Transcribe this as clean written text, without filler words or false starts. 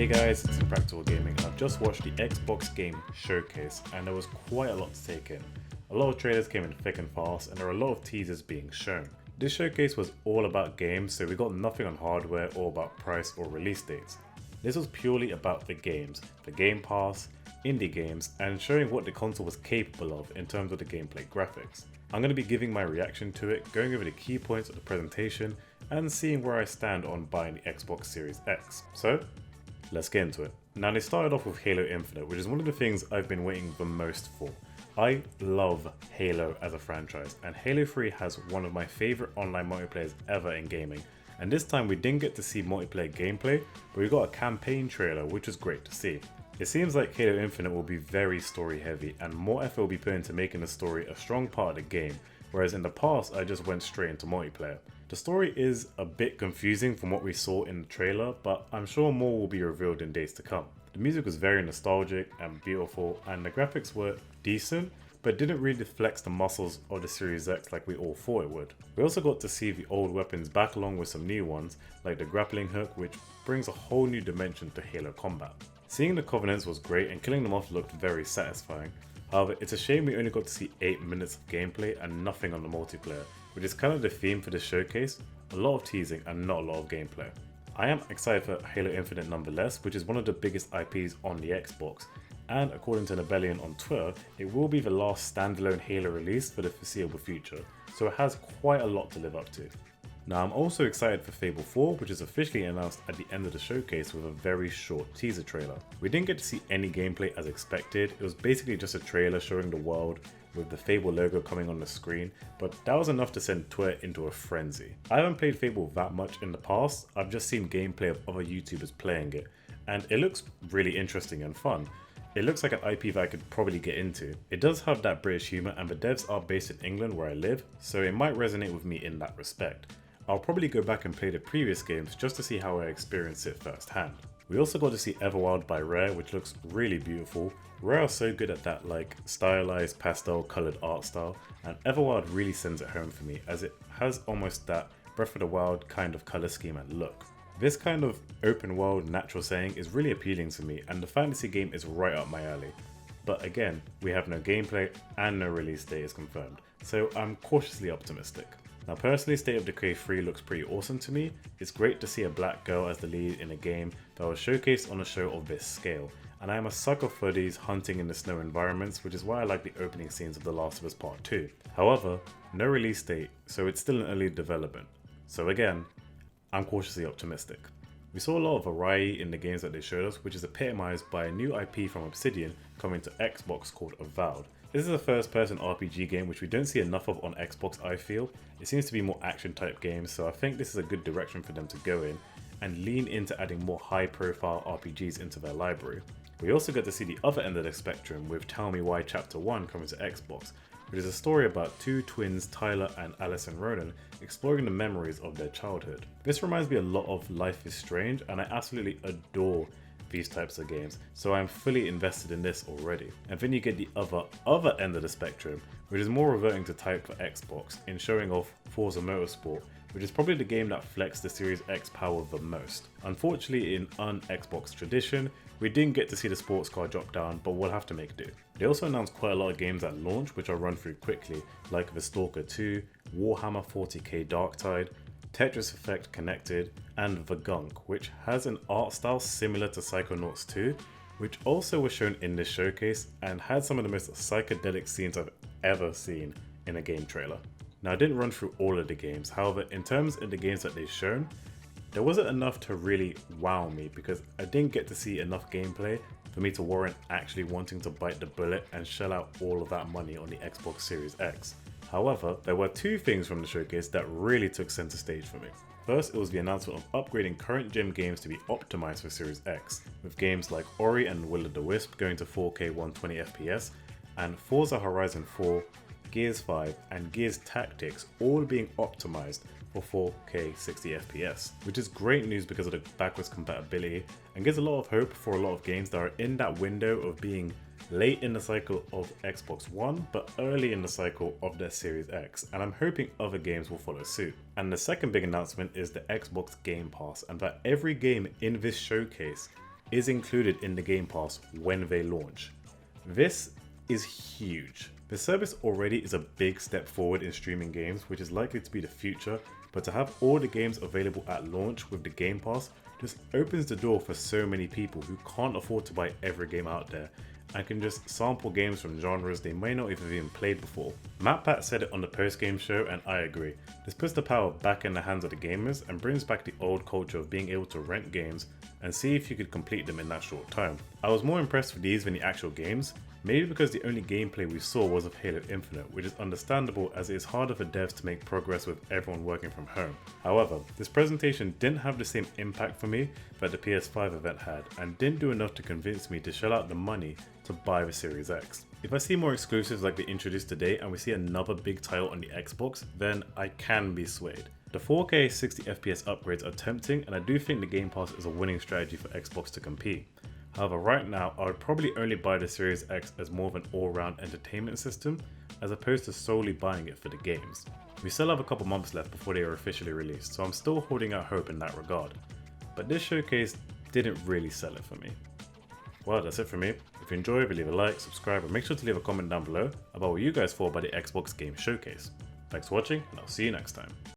Hey guys, it's Impractical Gaming and I've just watched the Xbox Game Showcase and there was quite a lot to take in. A lot of trailers came in thick and fast and there are a lot of teasers being shown. This showcase was all about games, so we got nothing on hardware or about price or release dates. This was purely about the games, the Game Pass, indie games, and showing what the console was capable of in terms of the gameplay graphics. I'm going to be giving my reaction to it, going over the key points of the presentation, and seeing where I stand on buying the Xbox Series X. So, let's get into it. Now they started off with Halo Infinite, which is one of the things I've been waiting the most for. I love Halo as a franchise, and Halo 3 has one of my favourite online multiplayers ever in gaming. And this time we didn't get to see multiplayer gameplay, but we got a campaign trailer, which was great to see. It seems like Halo Infinite will be very story heavy, and more effort will be put into making the story a strong part of the game, whereas in the past I just went straight into multiplayer. The story is a bit confusing from what we saw in the trailer, but I'm sure more will be revealed in days to come. The music was very nostalgic and beautiful, and the graphics were decent, but didn't really flex the muscles of the Series X like we all thought it would. We also got to see the old weapons back along with some new ones, like the grappling hook, which brings a whole new dimension to Halo combat. Seeing the Covenants was great and killing them off looked very satisfying. However, it's a shame we only got to see 8 minutes of gameplay and nothing on the multiplayer, which is kind of the theme for this showcase, a lot of teasing and not a lot of gameplay. I am excited for Halo Infinite nonetheless, which is one of the biggest IPs on the Xbox, and according to Nebellion on Twitter, it will be the last standalone Halo release for the foreseeable future, so it has quite a lot to live up to. Now I'm also excited for Fable 4, which is officially announced at the end of the showcase with a very short teaser trailer. We didn't get to see any gameplay as expected, it was basically just a trailer showing the world with the Fable logo coming on the screen, but that was enough to send Twitter into a frenzy. I haven't played Fable that much in the past, I've just seen gameplay of other YouTubers playing it, and it looks really interesting and fun. It looks like an IP that I could probably get into. It does have that British humour and the devs are based in England where I live, so it might resonate with me in that respect. I'll probably go back and play the previous games just to see how I experienced it firsthand. We also got to see Everwild by Rare, which looks really beautiful. Rare are so good at that like stylized pastel coloured art style, and Everwild really sends it home for me as it has almost that Breath of the Wild kind of colour scheme and look. This kind of open world natural setting is really appealing to me, and the fantasy game is right up my alley. But again, we have no gameplay and no release date is confirmed, so I'm cautiously optimistic. Now personally, State of Decay 3 looks pretty awesome to me. It's great to see a black girl as the lead in a game that was showcased on a show of this scale, and I am a sucker for these hunting in the snow environments, which is why I like the opening scenes of The Last of Us Part 2. However, no release date, so it's still in early development. So again, I'm cautiously optimistic. We saw a lot of variety in the games that they showed us, which is epitomized by a new IP from Obsidian coming to Xbox called Everwild. This is a first-person RPG game which we don't see enough of on Xbox, I feel. It seems to be more action-type games, so I think this is a good direction for them to go in and lean into adding more high-profile RPGs into their library. We also get to see the other end of the spectrum with Tell Me Why Chapter 1 coming to Xbox, which is a story about two twins, Tyler and Alison Ronan, exploring the memories of their childhood. This reminds me a lot of Life is Strange, and I absolutely adore these types of games, so I'm fully invested in this already. And then you get the other end of the spectrum, which is more reverting to type for Xbox in showing off Forza Motorsport, which is probably the game that flexed the Series X power the most. Unfortunately, in un-Xbox tradition, we didn't get to see the sports car drop down, but we'll have to make do. They also announced quite a lot of games at launch, which I'll run through quickly, like The Stalker 2, Warhammer 40k Darktide, Tetris Effect Connected, and The Gunk, which has an art style similar to Psychonauts 2, which also was shown in this showcase and had some of the most psychedelic scenes I've ever seen in a game trailer. Now I didn't run through all of the games, however in terms of the games that they've shown, there wasn't enough to really wow me because I didn't get to see enough gameplay for me to warrant actually wanting to bite the bullet and shell out all of that money on the Xbox Series X. However, there were two things from the showcase that really took center stage for me. First, it was the announcement of upgrading current gen games to be optimized for Series X, with games like Ori and Will of the Wisp going to 4K 120fps, and Forza Horizon 4, Gears 5 and Gears Tactics all being optimized for 4K 60fps, which is great news because of the backwards compatibility and gives a lot of hope for a lot of games that are in that window of being late in the cycle of Xbox One, but early in the cycle of their Series X, and I'm hoping other games will follow suit. And the second big announcement is the Xbox Game Pass, and that every game in this showcase is included in the Game Pass when they launch. This is huge. The service already is a big step forward in streaming games, which is likely to be the future, but to have all the games available at launch with the Game Pass just opens the door for so many people who can't afford to buy every game out there and can just sample games from genres they may not have even played before. MatPat said it on the post-game show, and I agree. This puts the power back in the hands of the gamers and brings back the old culture of being able to rent games and see if you could complete them in that short time. I was more impressed with these than the actual games, maybe because the only gameplay we saw was of Halo Infinite, which is understandable as it is harder for devs to make progress with everyone working from home. However, this presentation didn't have the same impact for me that the PS5 event had, and didn't do enough to convince me to shell out the money to buy the Series X. If I see more exclusives like they introduced today and we see another big title on the Xbox, then I can be swayed. The 4K 60 FPS upgrades are tempting, and I do think the Game Pass is a winning strategy for Xbox to compete. However, right now I would probably only buy the Series X as more of an all-round entertainment system as opposed to solely buying it for the games. We still have a couple months left before they are officially released, so I'm still holding out hope in that regard. But this showcase didn't really sell it for me. Well, that's it for me. If you enjoyed, leave a like, subscribe, and make sure to leave a comment down below about what you guys thought about the Xbox Game Showcase. Thanks for watching, and I'll see you next time.